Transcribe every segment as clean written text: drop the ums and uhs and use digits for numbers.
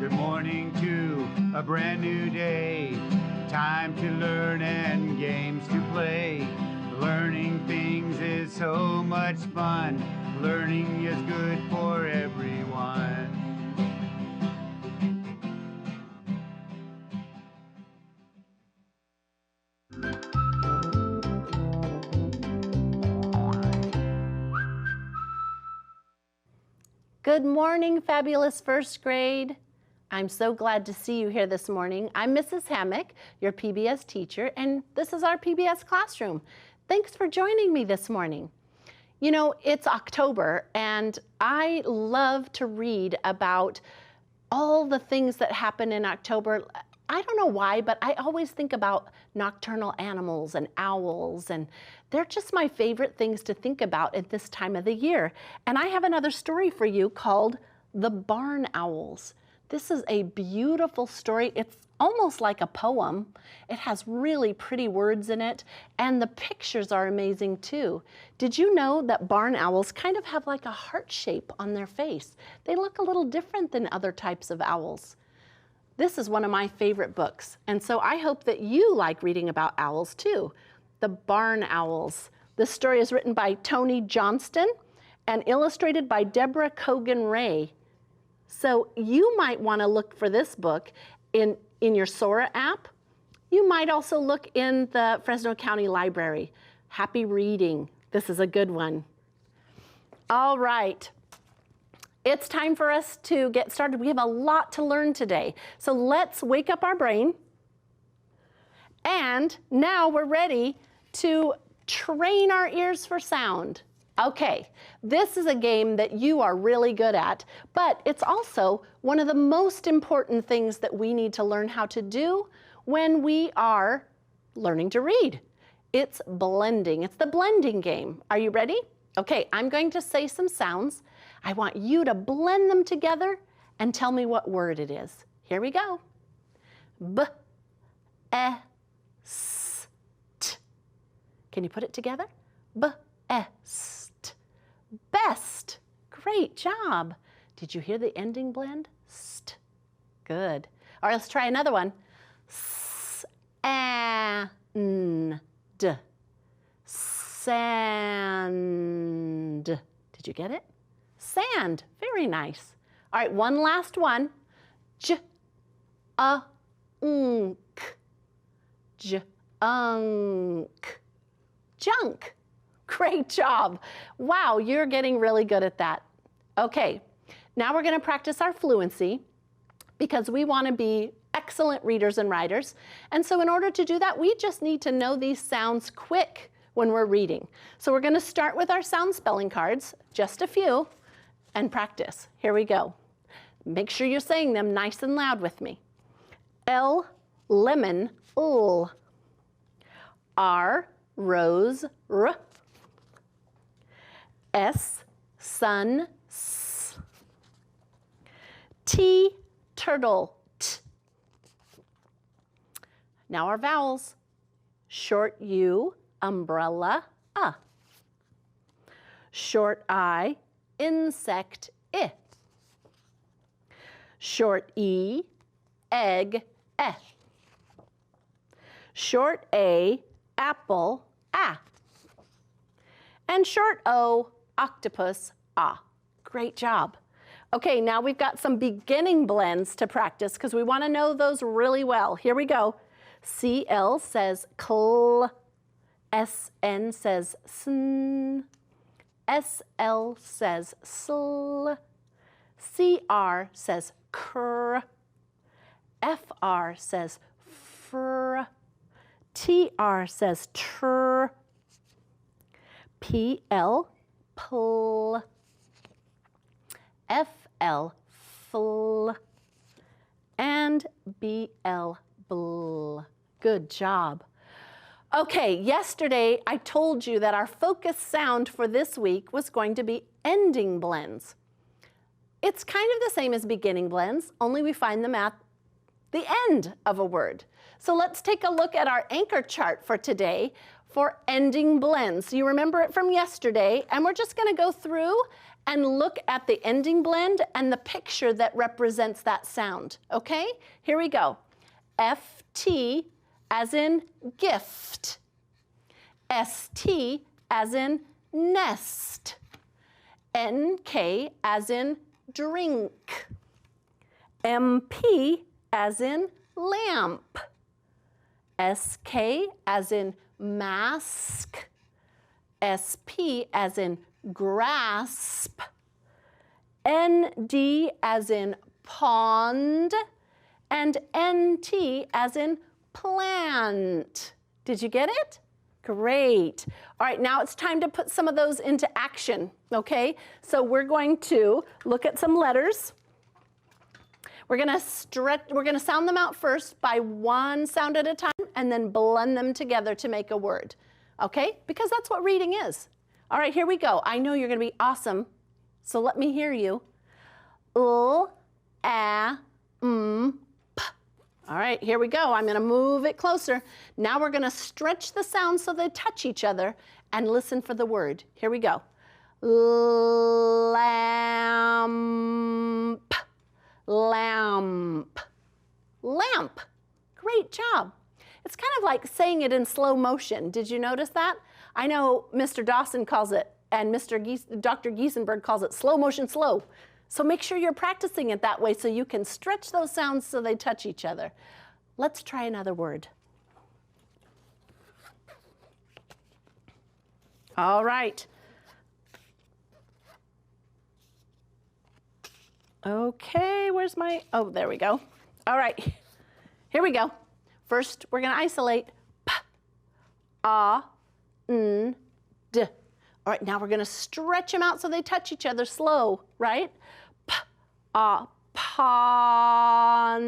Good morning to a brand new day. Time to learn and games to play. Learning things is so much fun. Learning is good for everyone. Good morning, fabulous first grade. I'm so glad to see you here this morning. I'm Mrs. Hammock, your PBS teacher, and this is our PBS classroom. Thanks for joining me this morning. You know, it's October, and I love to read about all the things that happen in October. I don't know why, but I always think about nocturnal animals and owls, and they're just my favorite things to think about at this time of the year. And I have another story for you called The Barn Owls. This is a beautiful story. It's almost like a poem. It has really pretty words in it, and the pictures are amazing too. Did you know that barn owls kind of have like a heart shape on their face? They look a little different than other types of owls. This is one of my favorite books, and so I hope that you like reading about owls too. The Barn Owls. This story is written by Tony Johnston and illustrated by Deborah Cogan Ray. So you might want to look for this book in your Sora app. You might also look in the Fresno County Library. Happy reading. This is a good one. All right. It's time for us to get started. We have a lot to learn today. So let's wake up our brain. And now we're ready to train our ears for sound. Okay, this is a game that you are really good at, but it's also one of the most important things that we need to learn how to do when we are learning to read. It's blending. It's the blending game. Are you ready? Okay, I'm going to say some sounds. I want you to blend them together and tell me what word it is. Here we go. B, e, s, t. Can you put it together? B, e, s. Best. Great job. Did you hear the ending blend? St. Good. All right, let's try another one. S-a-n-d. Sand. Did you get it? Sand. Very nice. All right, one last one. J-a-unk. J-unk. Junk. Great job. Wow, you're getting really good at that. Okay, now we're going to practice our fluency because we want to be excellent readers and writers. And so in order to do that, we just need to know these sounds quick when we're reading. So we're going to start with our sound spelling cards, just a few, and practice. Here we go. Make sure you're saying them nice and loud with me. L, lemon, l. R, rose, r. S, sun, s. T, turtle, t. Now our vowels. Short U, umbrella, a. Short I, insect, I. Short E, egg, e. Short A, apple, a. And short O, octopus, ah. Great job. Okay, now we've got some beginning blends to practice because we want to know those really well. Here we go. CL says cl. SN says sn. SL says sl. CR says cr. FR says fr. TR says tr. PL, pl. FL, fl. And BL, bl. Good job. Okay, yesterday I told you that our focus sound for this week was going to be ending blends. It's kind of the same as beginning blends, only we find them at the end of a word. So let's take a look at our anchor chart for today for ending blends. You remember it from yesterday, and we're just going to go through and look at the ending blend and the picture that represents that sound, okay? Here we go. FT as in gift. ST as in nest. NK as in drink. MP as in lamp. SK as in mask. SP as in grasp. ND as in pond. And NT as in plant. Did you get it? Great. All right, now it's time to put some of those into action, okay? So we're going to look at some letters. We're gonna sound them out first by one sound at a time and then blend them together to make a word, okay? Because that's what reading is. All right, here we go. I know you're gonna be awesome, so let me hear you. L, A, M, P. All right, here we go. I'm gonna move it closer. Now we're gonna stretch the sounds so they touch each other and listen for the word. Here we go. Lamp, lamp, lamp. Great job. It's kind of like saying it in slow motion. Did you notice that? I know Mr. Dawson calls it, and Dr. Giesenberg calls it slow motion slow. So make sure you're practicing it that way so you can stretch those sounds so they touch each other. Let's try another word. All right. Okay, where's my, oh, there we go. All right, here we go. First, we're gonna isolate P, A, N, D. All right, now we're gonna stretch them out so they touch each other slow, right? P, A, pond,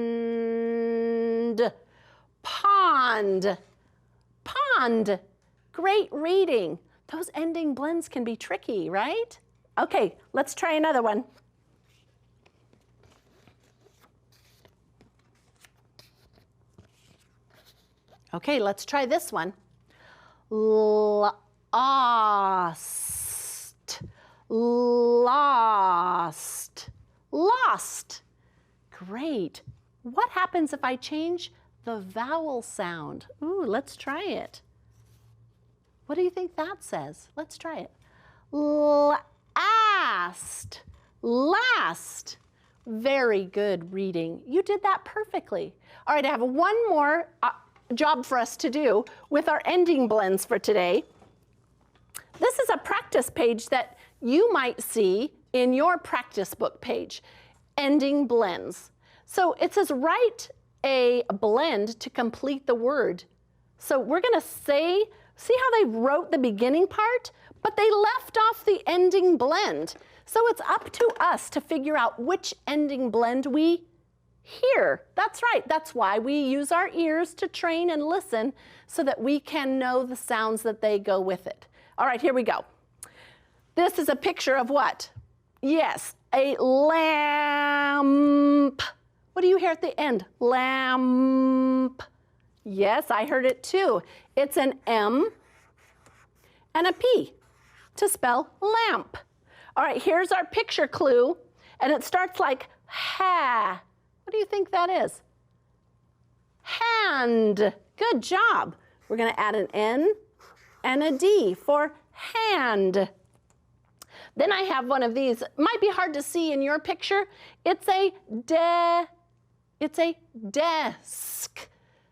pond, pond. Great reading. Those ending blends can be tricky, right? Okay, let's try another one. Okay, let's try this one. Lost, lost, lost. Great. What happens if I change the vowel sound? Ooh, let's try it. What do you think that says? Let's try it. Last, last. Very good reading. You did that perfectly. All right, I have one more job for us to do with our ending blends for today. This is a practice page that you might see in your practice book page, ending blends. So it says write a blend to complete the word. So we're gonna see how they wrote the beginning part, but they left off the ending blend. So it's up to us to figure out which ending blend we hear. That's right. That's why we use our ears to train and listen so that we can know the sounds that they go with it. All right, here we go. This is a picture of what? Yes, a lamp. What do you hear at the end? Lamp. Yes, I heard it too. It's an M and a P to spell lamp. All right, here's our picture clue, and it starts like ha. What do you think that is? Hand. Good job. We're going to add an N and a D for hand. Then I have one of these. It might be hard to see in your picture. It's a desk.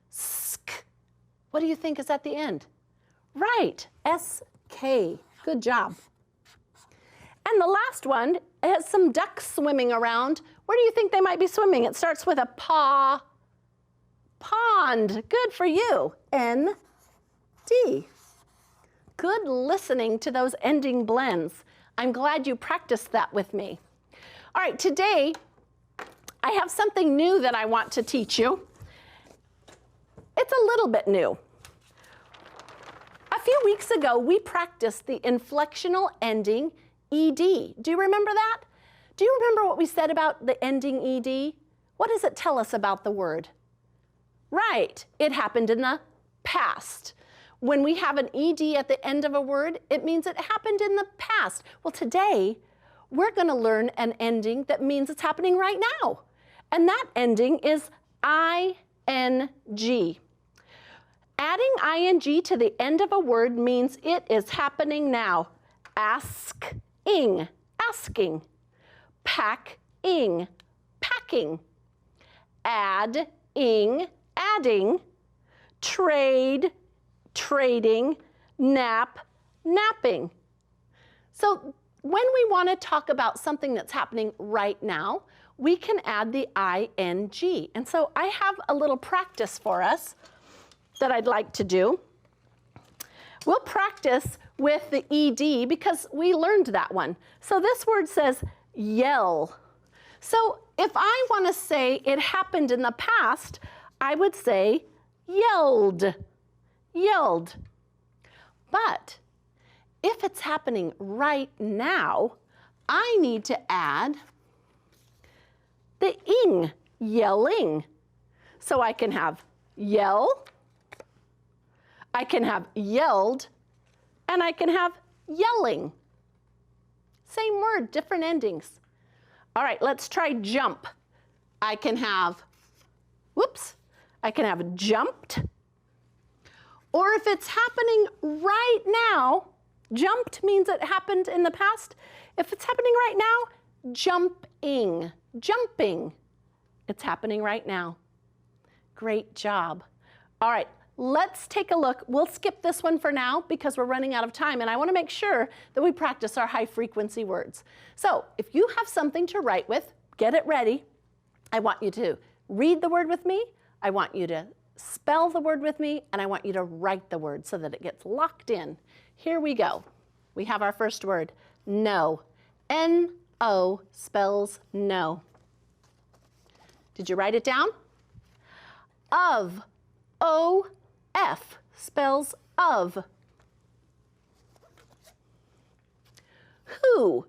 Sk. What do you think is at the end? Right, S-K. Good job. And the last one has some ducks swimming around. Where do you think they might be swimming? It starts with a paw. Pond. Good for you. N-D. Good listening to those ending blends. I'm glad you practiced that with me. All right, today I have something new that I want to teach you. It's a little bit new. A few weeks ago, we practiced the inflectional ending ED. Do you remember that? Do you remember what we said about the ending ED? What does it tell us about the word? Right, it happened in the past. When we have an ED at the end of a word, it means it happened in the past. Well, today, we're going to learn an ending that means it's happening right now. And that ending is ing. Adding ing to the end of a word means it is happening now. Asking, asking. Packing, packing. Adding, adding. Trade, trading. Nap, napping. So when we want to talk about something that's happening right now, we can add the ing. And so I have a little practice for us that I'd like to do. We'll practice with the ed because we learned that one. So this word says yell. So if I want to say it happened in the past, I would say yelled, yelled. But if it's happening right now, I need to add the ing, yelling. So I can have yell, I can have yelled, and I can have yelling. Same word, different endings. All right, let's try jump. I can have, whoops, I can have jumped. Or if it's happening right now, jumped means it happened in the past. If it's happening right now, jumping, jumping. It's happening right now. Great job. All right, let's take a look. We'll skip this one for now because we're running out of time, and I want to make sure that we practice our high frequency words. So if you have something to write with, get it ready. I want you to read the word with me. I want you to spell the word with me, and I want you to write the word so that it gets locked in. Here we go. We have our first word, no. N-O spells no. Did you write it down? Of, O-F spells of. Who,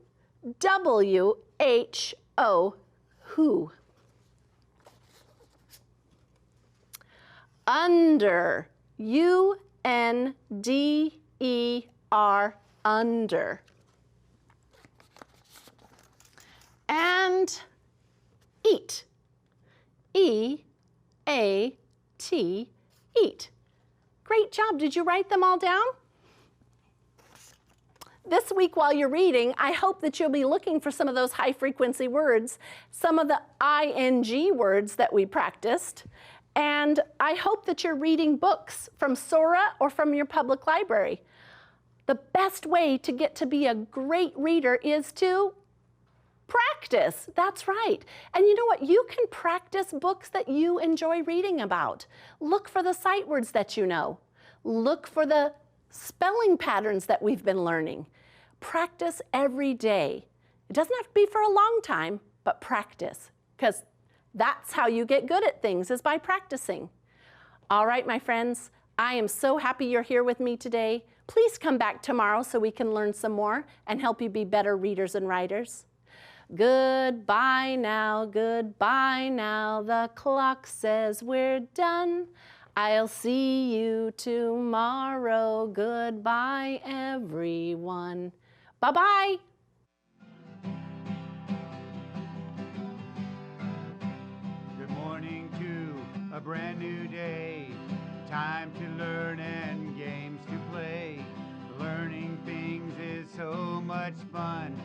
W-H-O, who. Under, U-N-D-E-R, under. And eat, E-A-T, eat. Great job. Did you write them all down? This week while you're reading, I hope that you'll be looking for some of those high frequency words, some of the ing words that we practiced. And I hope that you're reading books from Sora or from your public library. The best way to get to be a great reader is to practice. That's right. And you know what? You can practice books that you enjoy reading about. Look for the sight words that you know. Look for the spelling patterns that we've been learning. Practice every day. It doesn't have to be for a long time, but practice, because that's how you get good at things, is by practicing. All right, my friends, I am so happy you're here with me today. Please come back tomorrow so we can learn some more and help you be better readers and writers. Goodbye now, the clock says we're done. I'll see you tomorrow. Goodbye, everyone. Bye-bye. Good morning to a brand new day. Time to learn and games to play. Learning things is so much fun.